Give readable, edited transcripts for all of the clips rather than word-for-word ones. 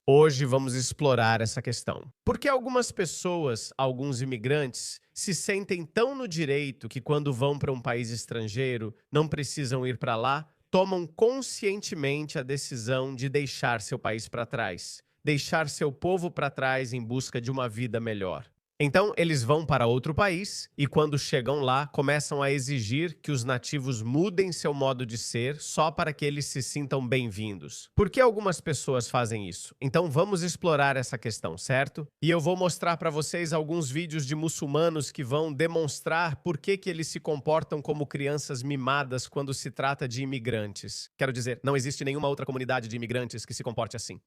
Hoje vamos explorar essa questão. Porque algumas pessoas, alguns imigrantes, se sentem tão no direito que quando vão para um país estrangeiro, não precisam ir para lá, tomam conscientemente a decisão de deixar seu país para trás, deixar seu povo para trás em busca de uma vida melhor. Então, eles vão para outro país e, quando chegam lá, começam a exigir que os nativos mudem seu modo de ser só para que eles se sintam bem-vindos. Por que algumas pessoas fazem isso? Então, vamos explorar essa questão, certo? E eu vou mostrar para vocês alguns vídeos de muçulmanos que vão demonstrar por que eles se comportam como crianças mimadas quando se trata de imigrantes. Quero dizer, não existe nenhuma outra comunidade de imigrantes que se comporte assim.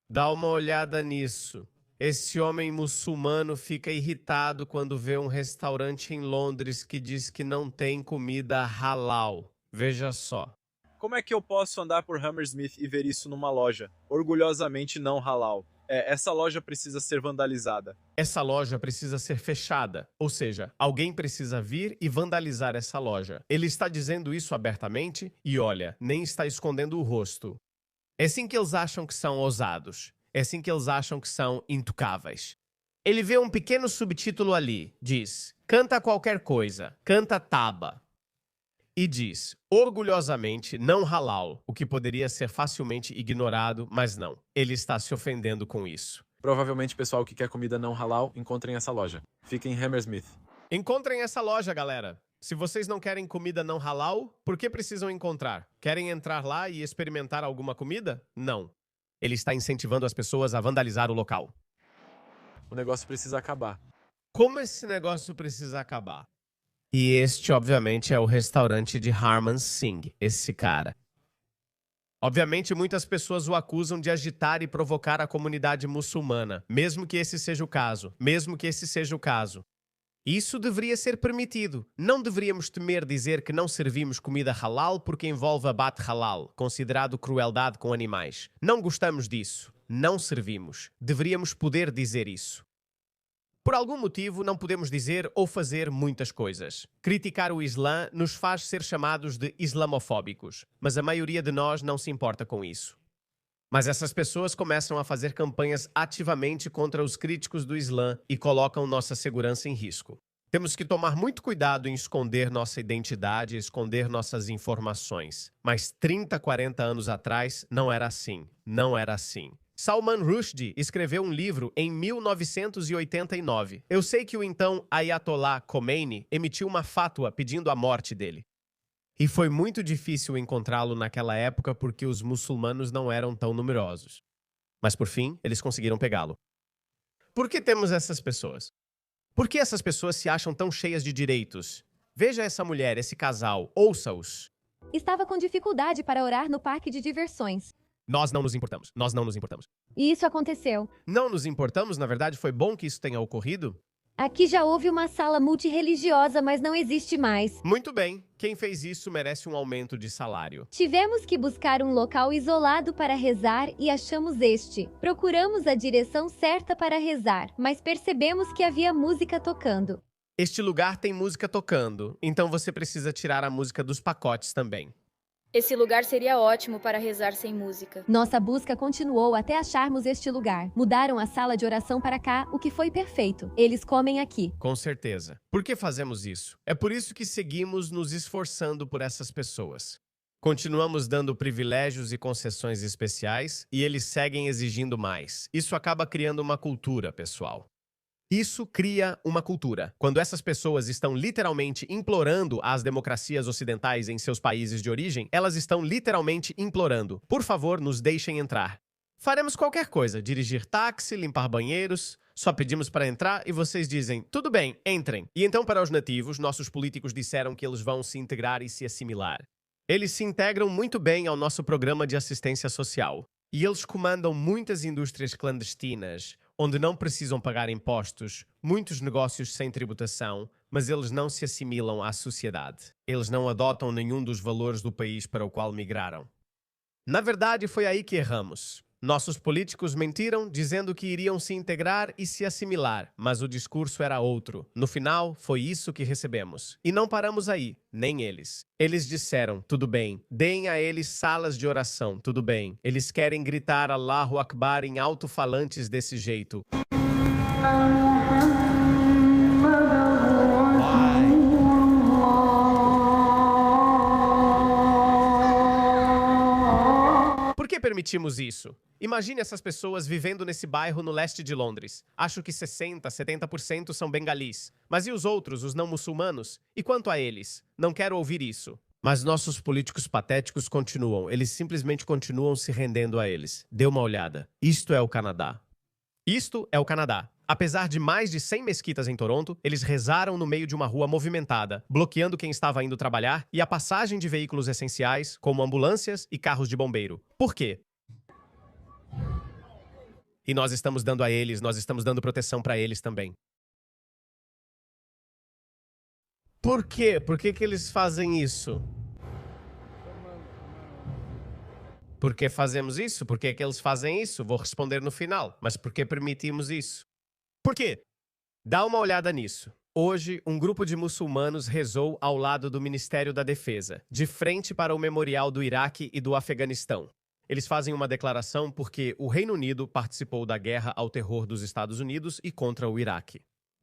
Dá uma olhada nisso. Esse homem muçulmano fica irritado quando vê um restaurante em Londres que diz que não tem comida halal. Veja só. Como é que eu posso andar por Hammersmith e ver isso numa loja, orgulhosamente não halal? Essa loja precisa ser vandalizada. Essa loja precisa ser fechada, ou seja, alguém precisa vir e vandalizar essa loja. Ele está dizendo isso abertamente e, olha, nem está escondendo o rosto. É assim que eles acham que são ousados. É assim que eles acham que são intocáveis. Ele vê um pequeno subtítulo ali. Diz, canta qualquer coisa, canta taba. E diz, orgulhosamente, não halal, o que poderia ser facilmente ignorado, mas não. Ele está se ofendendo com isso. Provavelmente pessoal que quer comida não halal, encontrem essa loja. Fica em Hammersmith. Encontrem essa loja, galera. Se vocês não querem comida não halal, por que precisam encontrar? Querem entrar lá e experimentar alguma comida? Não. Ele está incentivando as pessoas a vandalizar o local. O negócio precisa acabar. Como esse negócio precisa acabar? E este, obviamente, é o restaurante de Harman Singh, esse cara. Obviamente, muitas pessoas o acusam de agitar e provocar a comunidade muçulmana, mesmo que esse seja o caso, Isso deveria ser permitido. Não deveríamos temer dizer que não servimos comida halal porque envolve abate halal, considerado crueldade com animais. Não gostamos disso. Não servimos. Deveríamos poder dizer isso. Por algum motivo, não podemos dizer ou fazer muitas coisas. Criticar o Islã nos faz ser chamados de islamofóbicos, mas a maioria de nós não se importa com isso. Mas essas pessoas começam a fazer campanhas ativamente contra os críticos do Islã e colocam nossa segurança em risco. Temos que tomar muito cuidado em esconder nossa identidade, esconder nossas informações. Mas 30, 40 anos atrás, não era assim. Não era assim. Salman Rushdie escreveu um livro em 1989. Eu sei que o então Ayatollah Khomeini emitiu uma fátua pedindo a morte dele. E foi muito difícil encontrá-lo naquela época porque os muçulmanos não eram tão numerosos. Mas por fim, eles conseguiram pegá-lo. Por que temos essas pessoas? Por que essas pessoas se acham tão cheias de direitos? Veja essa mulher, esse casal, ouça-os. Estava com dificuldade para orar no parque de diversões. Nós não nos importamos. Nós não nos importamos. E isso aconteceu. Não nos importamos, na verdade, foi bom que isso tenha ocorrido? Aqui já houve uma sala multirreligiosa, mas não existe mais. Muito bem. Quem fez isso merece um aumento de salário. Tivemos que buscar um local isolado para rezar e achamos este. Procuramos a direção certa para rezar, mas percebemos que havia música tocando. Este lugar tem música tocando, então você precisa tirar a música dos pacotes também. Esse lugar seria ótimo para rezar sem música. Nossa busca continuou até acharmos este lugar. Mudaram a sala de oração para cá, o que foi perfeito. Eles comem aqui. Com certeza. Por que fazemos isso? É por isso que seguimos nos esforçando por essas pessoas. Continuamos dando privilégios e concessões especiais e eles seguem exigindo mais. Isso acaba criando uma cultura, pessoal. Isso cria uma cultura. Quando essas pessoas estão literalmente implorando às democracias ocidentais em seus países de origem, elas estão literalmente implorando. Por favor, nos deixem entrar. Faremos qualquer coisa, dirigir táxi, limpar banheiros. Só pedimos para entrar e vocês dizem, tudo bem, entrem. E então para os nativos, nossos políticos disseram que eles vão se integrar e se assimilar. Eles se integram muito bem ao nosso programa de assistência social. E eles comandam muitas indústrias clandestinas, onde não precisam pagar impostos, muitos negócios sem tributação, mas eles não se assimilam à sociedade. Eles não adotam nenhum dos valores do país para o qual migraram. Na verdade, foi aí que erramos. Nossos políticos mentiram, dizendo que iriam se integrar e se assimilar, mas o discurso era outro. No final, foi isso que recebemos. E não paramos aí, nem eles. Eles disseram, tudo bem, deem a eles salas de oração, tudo bem. Eles querem gritar Allahu Akbar em alto-falantes desse jeito. Por que permitimos isso? Imagine essas pessoas vivendo nesse bairro no leste de Londres. Acho que 60, 70% são bengalis. Mas e os outros, os não muçulmanos? E quanto a eles? Não quero ouvir isso. Mas nossos políticos patéticos continuam. Eles simplesmente continuam se rendendo a eles. Dê uma olhada. Isto é o Canadá. Isto é o Canadá. Apesar de mais de 100 mesquitas em Toronto, eles rezaram no meio de uma rua movimentada, bloqueando quem estava indo trabalhar e a passagem de veículos essenciais, como ambulâncias e carros de bombeiro. Por quê? E nós estamos dando a eles, nós estamos dando proteção para eles também. Por quê? Por que que eles fazem isso? Por que fazemos isso? Por que que eles fazem isso? Vou responder no final. Mas por que permitimos isso? Por quê? Dá uma olhada nisso. Hoje, um grupo de muçulmanos rezou ao lado do Ministério da Defesa, de frente para o memorial do Iraque e do Afeganistão. Eles fazem uma declaração porque o Reino Unido participou da guerra ao terror dos Estados Unidos e contra o Iraque.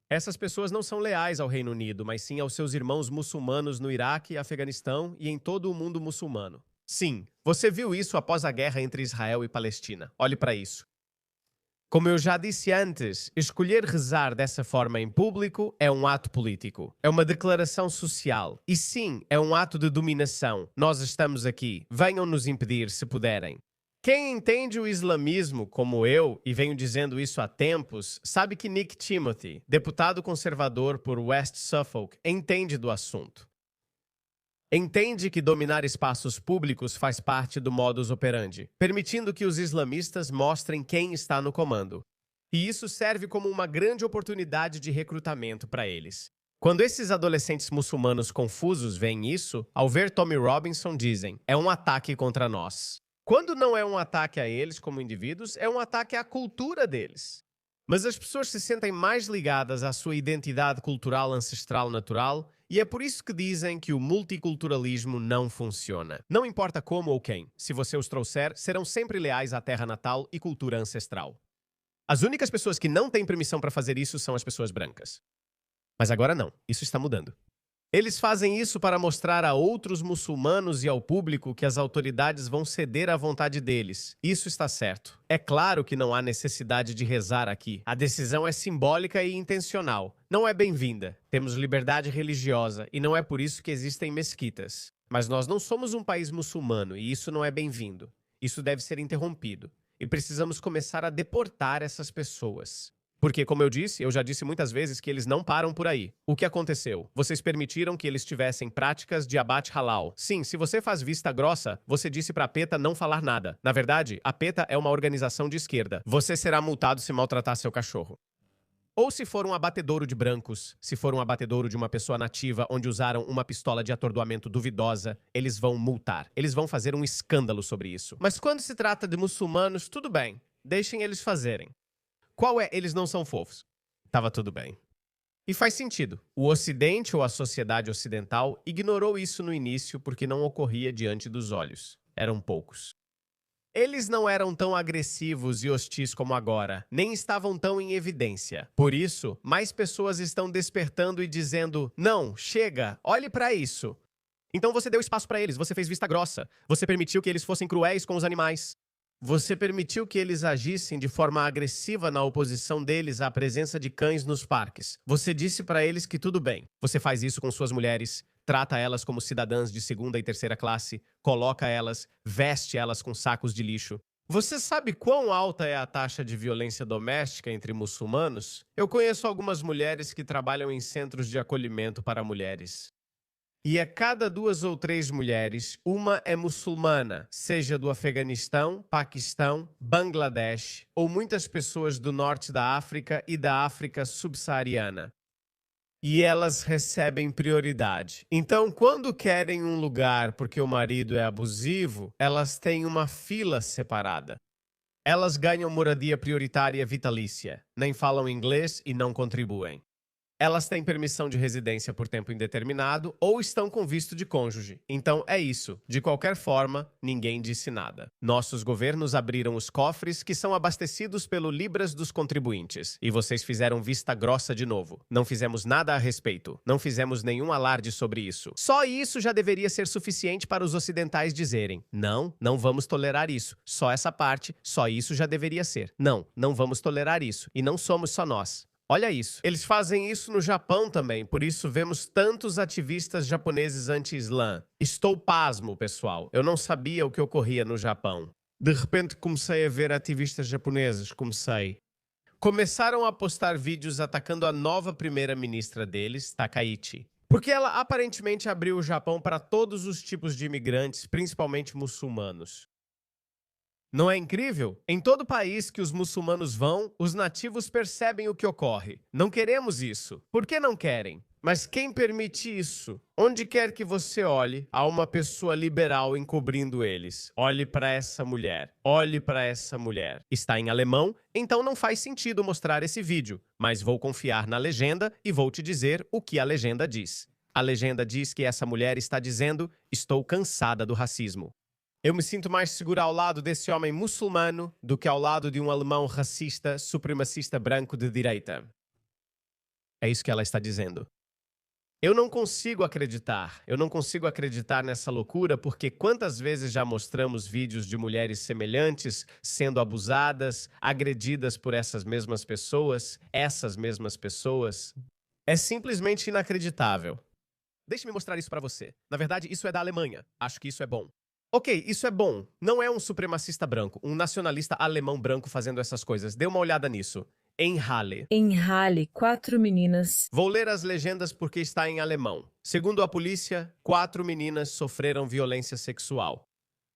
Essas pessoas não são leais ao Reino Unido, mas sim aos seus irmãos muçulmanos no Iraque, Afeganistão e em todo o mundo muçulmano. Sim, você viu isso após a guerra entre Israel e Palestina. Olhe para isso. Como eu já disse antes, escolher rezar dessa forma em público é um ato político. É uma declaração social. E sim, é um ato de dominação. Nós estamos aqui. Venham nos impedir se puderem. Quem entende o islamismo, como eu, e venho dizendo isso há tempos, sabe que Nick Timothy, deputado conservador por West Suffolk, entende do assunto. Entende que dominar espaços públicos faz parte do modus operandi, permitindo que os islamistas mostrem quem está no comando. E isso serve como uma grande oportunidade de recrutamento para eles. Quando esses adolescentes muçulmanos confusos veem isso, ao ver Tommy Robinson dizem, é um ataque contra nós. Quando não é um ataque a eles como indivíduos, é um ataque à cultura deles. Mas as pessoas se sentem mais ligadas à sua identidade cultural ancestral natural e é por isso que dizem que o multiculturalismo não funciona. Não importa como ou quem, se você os trouxer, serão sempre leais à terra natal e cultura ancestral. As únicas pessoas que não têm permissão para fazer isso são as pessoas brancas. Mas agora não, isso está mudando. Eles fazem isso para mostrar a outros muçulmanos e ao público que as autoridades vão ceder à vontade deles. Isso está certo. É claro que não há necessidade de rezar aqui. A decisão é simbólica e intencional. Não é bem-vinda. Temos liberdade religiosa e não é por isso que existem mesquitas. Mas nós não somos um país muçulmano e isso não é bem-vindo. Isso deve ser interrompido. E precisamos começar a deportar essas pessoas. Porque, como eu já disse muitas vezes que eles não param por aí. O que aconteceu? Vocês permitiram que eles tivessem práticas de abate halal. Sim, se você faz vista grossa, você disse pra PETA não falar nada. Na verdade, a PETA é uma organização de esquerda. Você será multado se maltratar seu cachorro. Ou se for um abatedouro de brancos, se for um abatedouro de uma pessoa nativa onde usaram uma pistola de atordoamento duvidosa, eles vão multar. Eles vão fazer um escândalo sobre isso. Mas quando se trata de muçulmanos, tudo bem. Deixem eles fazerem. Qual é? Eles não são fofos. Tava tudo bem. E faz sentido. O Ocidente ou a sociedade ocidental ignorou isso no início porque não ocorria diante dos olhos. Eram poucos. Eles não eram tão agressivos e hostis como agora, nem estavam tão em evidência. Por isso, mais pessoas estão despertando e dizendo, não, chega, olhe para isso. Então você deu espaço para eles, você fez vista grossa, você permitiu que eles fossem cruéis com os animais. Você permitiu que eles agissem de forma agressiva na oposição deles à presença de cães nos parques. Você disse para eles que tudo bem. Você faz isso com suas mulheres, trata elas como cidadãs de segunda e terceira classe, coloca elas, veste elas com sacos de lixo. Você sabe quão alta é a taxa de violência doméstica entre muçulmanos? Eu conheço algumas mulheres que trabalham em centros de acolhimento para mulheres. E a cada 2 ou 3 mulheres, uma é muçulmana, seja do Afeganistão, Paquistão, Bangladesh ou muitas pessoas do norte da África e da África subsaariana. E elas recebem prioridade. Então, quando querem um lugar porque o marido é abusivo, elas têm uma fila separada. Elas ganham moradia prioritária vitalícia, nem falam inglês e não contribuem. Elas têm permissão de residência por tempo indeterminado ou estão com visto de cônjuge. Então é isso. De qualquer forma, ninguém disse nada. Nossos governos abriram os cofres que são abastecidos pelo Libras dos contribuintes. E vocês fizeram vista grossa de novo. Não fizemos nada a respeito. Não fizemos nenhum alarde sobre isso. Só isso já deveria ser suficiente para os ocidentais dizerem: não, não vamos tolerar isso. Só essa parte, só isso já deveria ser. Não, não vamos tolerar isso. E não somos só nós. Olha isso. Eles fazem isso no Japão também, por isso vemos tantos ativistas japoneses anti-Islã. Estou pasmo, pessoal. Eu não sabia o que ocorria no Japão. De repente comecei a ver ativistas japoneses, Começaram a postar vídeos atacando a nova primeira-ministra deles, Takaichi. Porque ela aparentemente abriu o Japão para todos os tipos de imigrantes, principalmente muçulmanos. Não é incrível? Em todo país que os muçulmanos vão, os nativos percebem o que ocorre. Não queremos isso. Por que não querem? Mas quem permite isso? Onde quer que você olhe, há uma pessoa liberal encobrindo eles. Olhe para essa mulher. Olhe para essa mulher. Está em alemão, então não faz sentido mostrar esse vídeo. Mas vou confiar na legenda e vou te dizer o que a legenda diz. A legenda diz que essa mulher está dizendo: estou cansada do racismo. Eu me sinto mais segura ao lado desse homem muçulmano do que ao lado de um alemão racista, supremacista branco de direita. É isso que ela está dizendo. Eu não consigo acreditar nessa loucura, porque quantas vezes já mostramos vídeos de mulheres semelhantes sendo abusadas, agredidas por essas mesmas pessoas. É simplesmente inacreditável. Deixe-me mostrar isso para você. Na verdade, isso é da Alemanha. Acho que isso é bom. Ok, isso é bom. Não é um supremacista branco, um nacionalista alemão branco fazendo essas coisas. Dê uma olhada nisso. Em Halle. Em Halle, 4 meninas. Vou ler as legendas porque está em alemão. Segundo a polícia, 4 meninas sofreram violência sexual.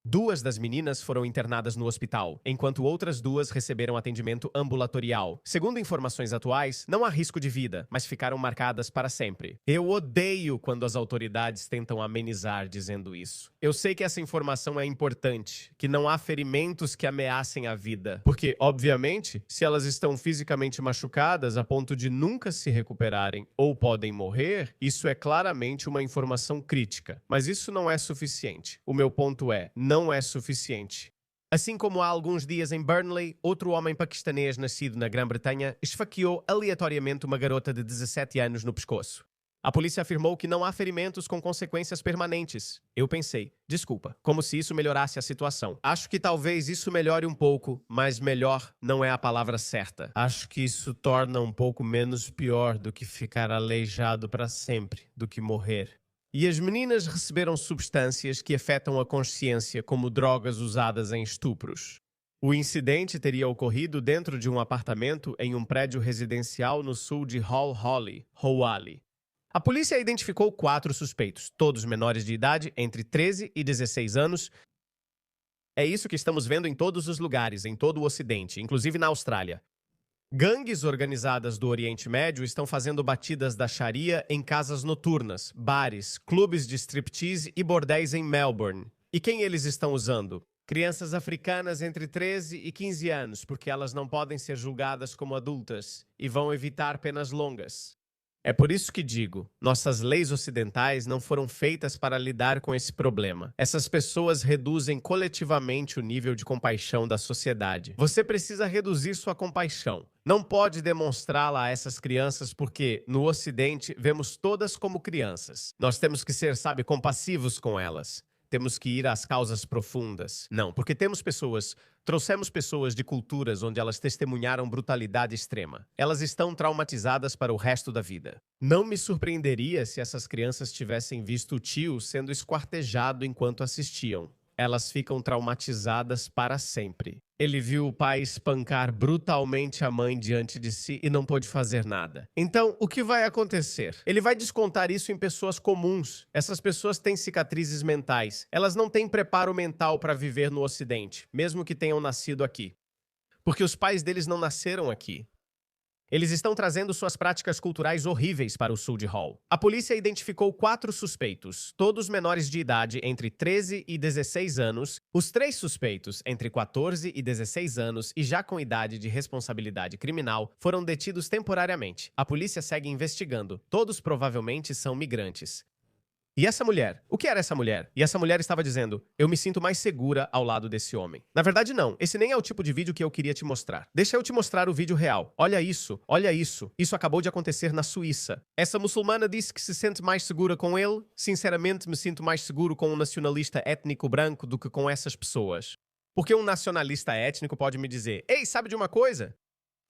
2 das meninas foram internadas no hospital, enquanto outras 2 receberam atendimento ambulatorial. Segundo informações atuais, não há risco de vida, mas ficaram marcadas para sempre. Eu odeio quando as autoridades tentam amenizar dizendo isso. Eu sei que essa informação é importante, que não há ferimentos que ameacem a vida. Porque, obviamente, se elas estão fisicamente machucadas a ponto de nunca se recuperarem ou podem morrer, isso é claramente uma informação crítica. Mas isso não é suficiente. O meu ponto é: não é suficiente. Assim como há alguns dias em Burnley, outro homem paquistanês nascido na Grã-Bretanha esfaqueou aleatoriamente uma garota de 17 anos no pescoço. A polícia afirmou que não há ferimentos com consequências permanentes. Eu pensei, desculpa, como se isso melhorasse a situação. Acho que talvez isso melhore um pouco, mas melhor não é a palavra certa. Acho que isso torna um pouco menos pior do que ficar aleijado para sempre, do que morrer. E as meninas receberam substâncias que afetam a consciência, como drogas usadas em estupros. O incidente teria ocorrido dentro de um apartamento em um prédio residencial no sul de Hull Holly, Howali. A polícia identificou 4 suspeitos, todos menores de idade, entre 13 e 16 anos. É isso que estamos vendo em todos os lugares, em todo o Ocidente, inclusive na Austrália. Gangues organizadas do Oriente Médio estão fazendo batidas da Sharia em casas noturnas, bares, clubes de striptease e bordéis em Melbourne. E quem eles estão usando? Crianças africanas entre 13 e 15 anos, porque elas não podem ser julgadas como adultas e vão evitar penas longas. É por isso que digo, nossas leis ocidentais não foram feitas para lidar com esse problema. Essas pessoas reduzem coletivamente o nível de compaixão da sociedade. Você precisa reduzir sua compaixão. Não pode demonstrá-la a essas crianças porque, no Ocidente, vemos todas como crianças. Nós temos que ser, compassivos com elas. Temos que ir às causas profundas. Não, porque trouxemos pessoas de culturas onde elas testemunharam brutalidade extrema. Elas estão traumatizadas para o resto da vida. Não me surpreenderia se essas crianças tivessem visto o tio sendo esquartejado enquanto assistiam. Elas ficam traumatizadas para sempre. Ele viu o pai espancar brutalmente a mãe diante de si e não pôde fazer nada. Então, o que vai acontecer? Ele vai descontar isso em pessoas comuns. Essas pessoas têm cicatrizes mentais. Elas não têm preparo mental para viver no Ocidente, mesmo que tenham nascido aqui. Porque os pais deles não nasceram aqui. Eles estão trazendo suas práticas culturais horríveis para o sul de Hall. A polícia identificou 4 suspeitos, todos menores de idade entre 13 e 16 anos. Os 3 suspeitos entre 14 e 16 anos e já com idade de responsabilidade criminal foram detidos temporariamente. A polícia segue investigando. Todos provavelmente são migrantes. E essa mulher? O que era essa mulher? E essa mulher estava dizendo, eu me sinto mais segura ao lado desse homem. Na verdade, não. Esse nem é o tipo de vídeo que eu queria te mostrar. Deixa eu te mostrar o vídeo real. Olha isso. Olha isso. Isso acabou de acontecer na Suíça. Essa muçulmana disse que se sente mais segura com ele. Sinceramente, me sinto mais seguro com um nacionalista étnico branco do que com essas pessoas. Porque um nacionalista étnico pode me dizer, ei, sabe de uma coisa?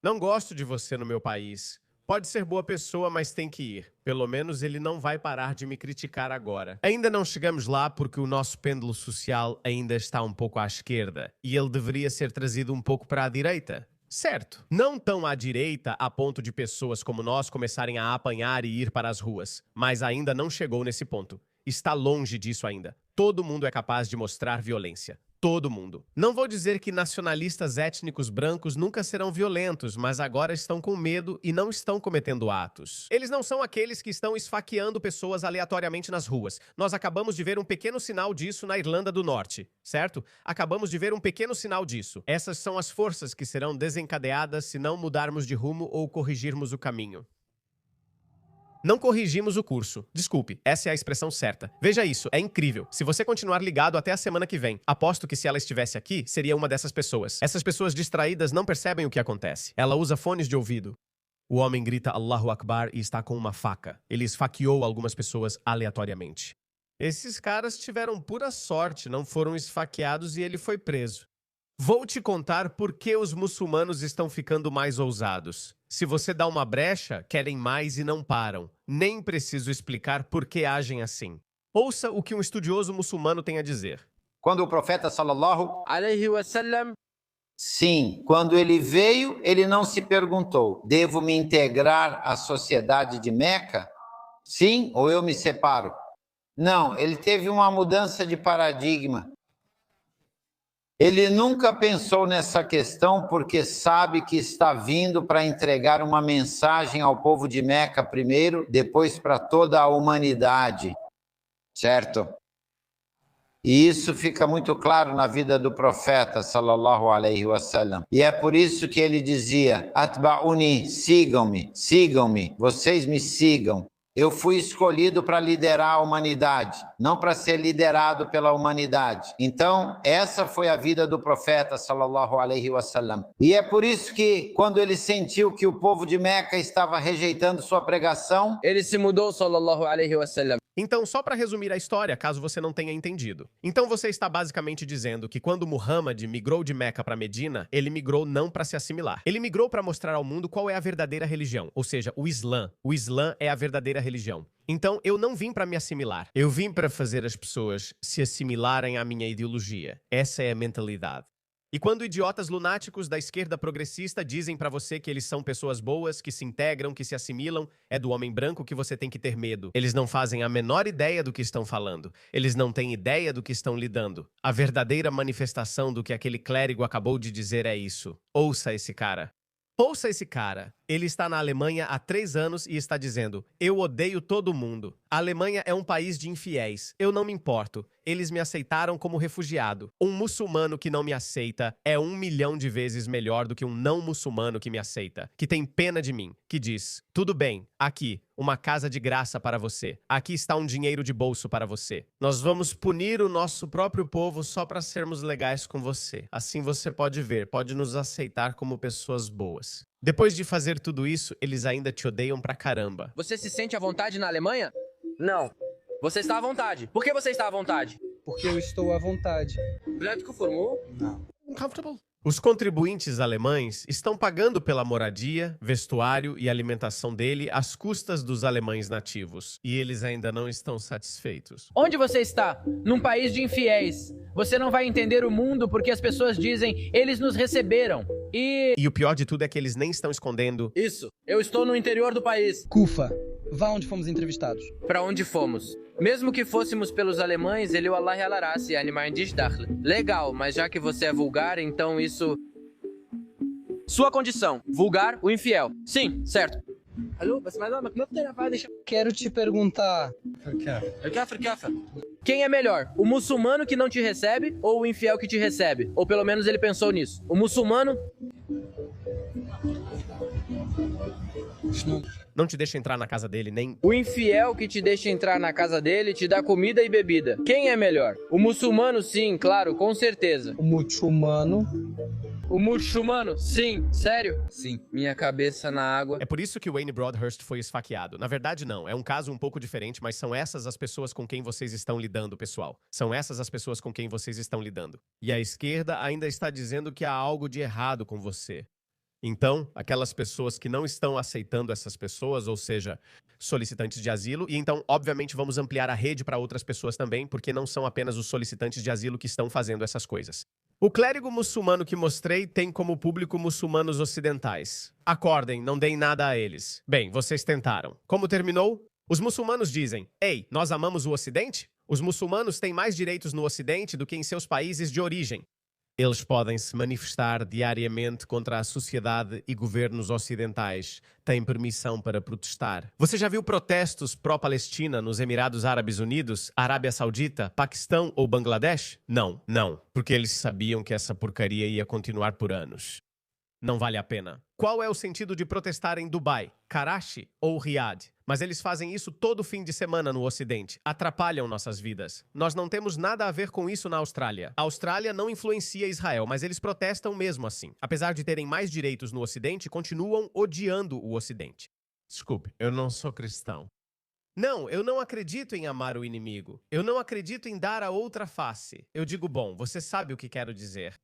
Não gosto de você no meu país. Pode ser boa pessoa, mas tem que ir. Pelo menos ele não vai parar de me criticar agora. Ainda não chegamos lá porque o nosso pêndulo social ainda está um pouco à esquerda. E ele deveria ser trazido um pouco para a direita. Certo. Não tão à direita a ponto de pessoas como nós começarem a apanhar e ir para as ruas. Mas ainda não chegou nesse ponto. Está longe disso ainda. Todo mundo é capaz de mostrar violência. Todo mundo. Não vou dizer que nacionalistas étnicos brancos nunca serão violentos, mas agora estão com medo e não estão cometendo atos. Eles não são aqueles que estão esfaqueando pessoas aleatoriamente nas ruas. Nós acabamos de ver um pequeno sinal disso na Irlanda do Norte, certo? Acabamos de ver um pequeno sinal disso. Essas são as forças que serão desencadeadas se não mudarmos de rumo ou corrigirmos o caminho. Não corrigimos o curso. Desculpe, essa é a expressão certa. Veja isso, é incrível. Se você continuar ligado até a semana que vem, aposto que se ela estivesse aqui, seria uma dessas pessoas. Essas pessoas distraídas não percebem o que acontece. Ela usa fones de ouvido. O homem grita Allahu Akbar e está com uma faca. Ele esfaqueou algumas pessoas aleatoriamente. Esses caras tiveram pura sorte, não foram esfaqueados e ele foi preso. Vou te contar por que os muçulmanos estão ficando mais ousados. Se você dá uma brecha, querem mais e não param. Nem preciso explicar por que agem assim. Ouça o que um estudioso muçulmano tem a dizer. Quando o profeta sallallahu alaihi wasallam, sim, quando ele veio, ele não se perguntou, devo me integrar à sociedade de Meca? Sim, ou eu me separo? Não, ele teve uma mudança de paradigma. Ele nunca pensou nessa questão porque sabe que está vindo para entregar uma mensagem ao povo de Meca primeiro, depois para toda a humanidade, certo? E isso fica muito claro na vida do profeta, sallallahu alaihi wasallam. E é por isso que ele dizia, Atba'uni, sigam-me, sigam-me, vocês me sigam. Eu fui escolhido para liderar a humanidade, não para ser liderado pela humanidade. Então, essa foi a vida do profeta, sallallahu alaihi wasallam. E é por isso que, quando ele sentiu que o povo de Meca estava rejeitando sua pregação, ele se mudou, sallallahu alaihi wasallam. Então, só para resumir a história, caso você não tenha entendido. Então você está basicamente dizendo que quando Muhammad migrou de Meca para Medina, ele migrou não para se assimilar. Ele migrou para mostrar ao mundo qual é a verdadeira religião, ou seja, o Islã. O Islã é a verdadeira religião. Então, eu não vim para me assimilar. Eu vim para fazer as pessoas se assimilarem à minha ideologia. Essa é a mentalidade. E quando idiotas lunáticos da esquerda progressista dizem pra você que eles são pessoas boas, que se integram, que se assimilam, é do homem branco que você tem que ter medo. Eles não fazem a menor ideia do que estão falando. Eles não têm ideia do que estão lidando. A verdadeira manifestação do que aquele clérigo acabou de dizer é isso. Ouça esse cara. Ouça esse cara. Ele está na Alemanha há 3 anos e está dizendo, eu odeio todo mundo. A Alemanha é um país de infiéis. Eu não me importo. Eles me aceitaram como refugiado. Um muçulmano que não me aceita é 1 milhão de vezes melhor do que um não muçulmano que me aceita, que tem pena de mim, que diz, tudo bem, aqui, uma casa de graça para você. Aqui está um dinheiro de bolso para você. Nós vamos punir o nosso próprio povo só para sermos legais com você. Assim você pode ver, pode nos aceitar como pessoas boas. Depois de fazer tudo isso, eles ainda te odeiam pra caramba. Você se sente à vontade na Alemanha? Não. Você está à vontade. Por que você está à vontade? Porque eu estou à vontade. Bradco formou? Não. Uncomfortable. Os contribuintes alemães estão pagando pela moradia, vestuário e alimentação dele às custas dos alemães nativos. E eles ainda não estão satisfeitos. Onde você está? Num país de infiéis. Você não vai entender o mundo porque as pessoas dizem, eles nos receberam. E o pior de tudo é que eles nem estão escondendo. Isso. Eu estou no interior do país. Kufa. Vá onde fomos entrevistados. Para onde fomos? Mesmo que fôssemos pelos alemães, ele o Allah alará-se animar Legal, mas já que você é vulgar, então isso... Sua condição. Vulgar, o infiel. Sim, certo. Quero te perguntar. Quem é melhor? O muçulmano que não te recebe ou o infiel que te recebe? Ou pelo menos ele pensou nisso. O muçulmano... Não te deixa entrar na casa dele, nem... O infiel que te deixa entrar na casa dele te dá comida e bebida. Quem é melhor? O muçulmano, sim, claro, com certeza. O muçulmano. O muçulmano, sim, sério? Sim. Minha cabeça na água. É por isso que o Wayne Broadhurst foi esfaqueado. Na verdade, não. É um caso um pouco diferente, mas são essas as pessoas com quem vocês estão lidando, pessoal. São essas as pessoas com quem vocês estão lidando. E a esquerda ainda está dizendo que há algo de errado com você. Então, aquelas pessoas que não estão aceitando essas pessoas, ou seja, solicitantes de asilo, e então, obviamente, vamos ampliar a rede para outras pessoas também, porque não são apenas os solicitantes de asilo que estão fazendo essas coisas. O clérigo muçulmano que mostrei tem como público muçulmanos ocidentais. Acordem, não deem nada a eles. Bem, vocês tentaram. Como terminou? Os muçulmanos dizem, ei, nós amamos o Ocidente? Os muçulmanos têm mais direitos no Ocidente do que em seus países de origem. Eles podem se manifestar diariamente contra a sociedade e governos ocidentais. Têm permissão para protestar. Você já viu protestos pró-Palestina nos Emirados Árabes Unidos, Arábia Saudita, Paquistão ou Bangladesh? Não, não. Porque eles sabiam que essa porcaria ia continuar por anos. Não vale a pena. Qual é o sentido de protestar em Dubai, Karachi ou Riad? Mas eles fazem isso todo fim de semana no Ocidente. Atrapalham nossas vidas. Nós não temos nada a ver com isso na Austrália. A Austrália não influencia Israel, mas eles protestam mesmo assim. Apesar de terem mais direitos no Ocidente, continuam odiando o Ocidente. Desculpe, eu não sou cristão. Não, eu não acredito em amar o inimigo. Eu não acredito em dar a outra face. Eu digo, bom, você sabe o que quero dizer.